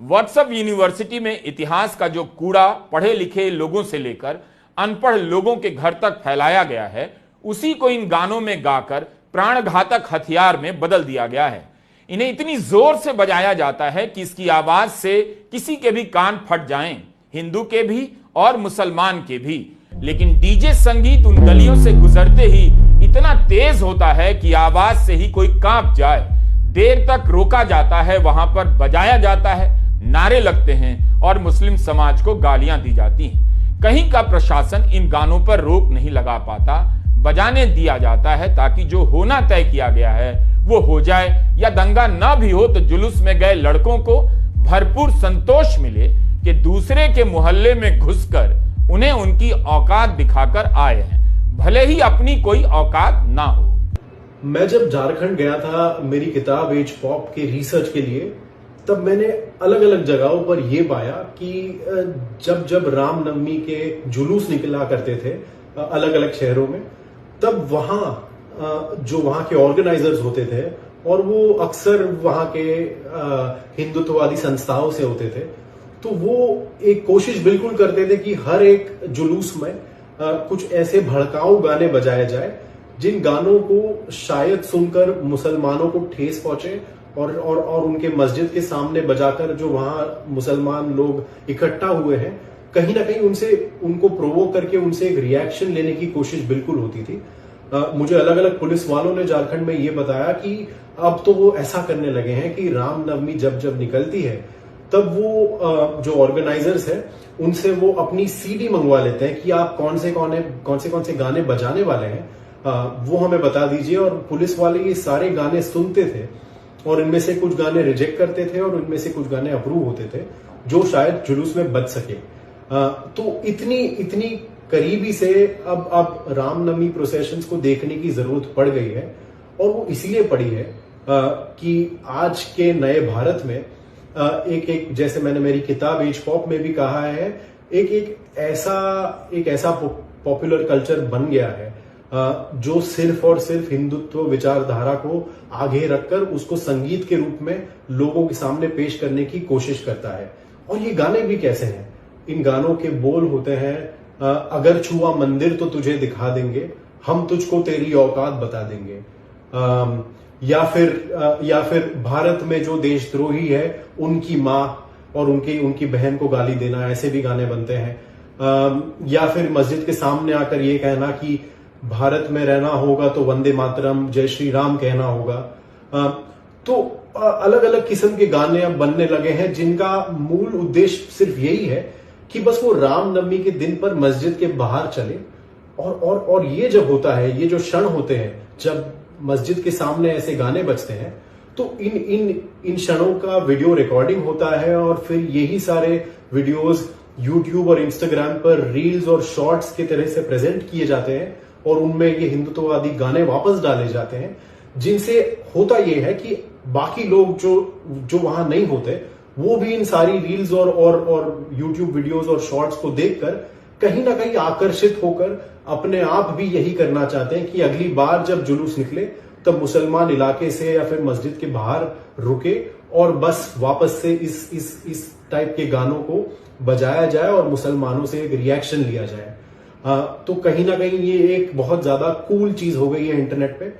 WhatsApp university में इतिहास का जो कूड़ा पढ़े लिखे लोगों से लेकर अनपढ़ लोगों के घर तक फैलाया गया है, उसी को इन गानों में गाकर प्राणघातक हथियार में बदल दिया गया है। इन्हें इतनी जोर से बजाया जाता है कि इसकी आवाज से किसी के भी कान फट जाएं, हिंदू के भी और मुसलमान के भी। लेकिन डीजे संगीत उन गलियों से गुजरते ही इतना तेज होता है कि आवाज से ही कोई कांप जाए। देर तक रोका जाता है, वहां पर बजाया जाता है, नारे लगते हैं और मुस्लिम समाज को गालियां दी जाती हैं। कहीं का प्रशासन इन गानों पर रोक नहीं लगा पाता, बजाने दिया जाता है ताकि जो होना तय किया गया है वो हो जाए, या दंगा ना भी हो तो जुलूस में गए लड़कों को भरपूर संतोष मिले कि दूसरे के मोहल्ले में घुसकर उन्हें उनकी औकात दिखाकर आए हैं, भले ही अपनी कोई औकात ना हो। मैं जब झारखंड गया था मेरी किताब एज पॉप के रिसर्च के लिए, तब मैंने अलग अलग जगहों पर यह पाया कि जब जब रामनवमी के जुलूस निकला करते थे अलग अलग शहरों में, तब जो वहां के ऑर्गेनाइजर्स होते थे और वो अक्सर वहां के हिंदुत्ववादी संस्थाओं से होते थे, तो वो एक कोशिश बिल्कुल करते थे कि हर एक जुलूस में कुछ ऐसे भड़काऊ गाने बजाए जाए जिन गानों को शायद सुनकर मुसलमानों को ठेस पहुंचे और उनके मस्जिद के सामने बजाकर जो वहां मुसलमान लोग इकट्ठा हुए हैं, कहीं ना कहीं उनको प्रोवोक करके उनसे एक रिएक्शन लेने की कोशिश बिल्कुल होती थी। मुझे अलग अलग पुलिस वालों ने झारखंड में ये बताया कि अब तो वो ऐसा करने लगे हैं कि रामनवमी जब जब निकलती है तब वो जो ऑर्गेनाइजर्स है उनसे वो अपनी सीडी मंगवा लेते हैं कि आप कौन से गाने बजाने वाले हैं, वो हमें बता दीजिए। और पुलिस वाले ये सारे गाने सुनते थे और इनमें से कुछ गाने रिजेक्ट करते थे और इनमें से कुछ गाने अप्रूव होते थे जो शायद जुलूस में बच सके। तो इतनी करीबी से अब रामनवमी प्रोसेशंस को देखने की जरूरत पड़ गई है, और वो इसलिए पड़ी है कि आज के नए भारत में एक जैसे मैंने मेरी किताब एज पॉप में भी कहा है, एक ऐसा पॉपुलर कल्चर बन गया है जो सिर्फ और सिर्फ हिंदुत्व विचारधारा को आगे रखकर उसको संगीत के रूप में लोगों के सामने पेश करने की कोशिश करता है। और ये गाने भी कैसे हैं? इन गानों के बोल होते हैं, अगर छुआ मंदिर तो तुझे दिखा देंगे, हम तुझको तेरी औकात बता देंगे, या फिर भारत में जो देशद्रोही है उनकी माँ और उनकी बहन को गाली देना, ऐसे भी गाने बनते हैं। या फिर मस्जिद के सामने आकर ये कहना कि भारत में रहना होगा तो वंदे मातरम जय श्री राम कहना होगा। तो अलग अलग किस्म के गाने अब बनने लगे हैं जिनका मूल उद्देश्य सिर्फ यही है कि बस वो रामनवमी के दिन पर मस्जिद के बाहर चले। और ये जब होता है, ये जो क्षण होते हैं जब मस्जिद के सामने ऐसे गाने बजते हैं, तो इन क्षणों का वीडियो रिकॉर्डिंग होता है और फिर यही सारे वीडियोस यूट्यूब और इंस्टाग्राम पर रील्स और शॉर्ट्स की तरह से प्रेजेंट किए जाते हैं और उनमें ये हिंदुत्ववादी गाने वापस डाले जाते हैं, जिनसे होता यह है कि बाकी लोग जो वहां नहीं होते वो भी इन सारी रील्स और यूट्यूब वीडियोस और शॉर्ट्स को देखकर कहीं ना कहीं आकर्षित होकर अपने आप भी यही करना चाहते हैं कि अगली बार जब जुलूस निकले तब मुसलमान इलाके से या फिर मस्जिद के बाहर रुके और बस वापस से इस टाइप के गानों को बजाया जाए और मुसलमानों से एक रिएक्शन लिया जाए। तो कहीं ना कहीं ये एक बहुत ज्यादा कूल चीज हो गई है इंटरनेट पे।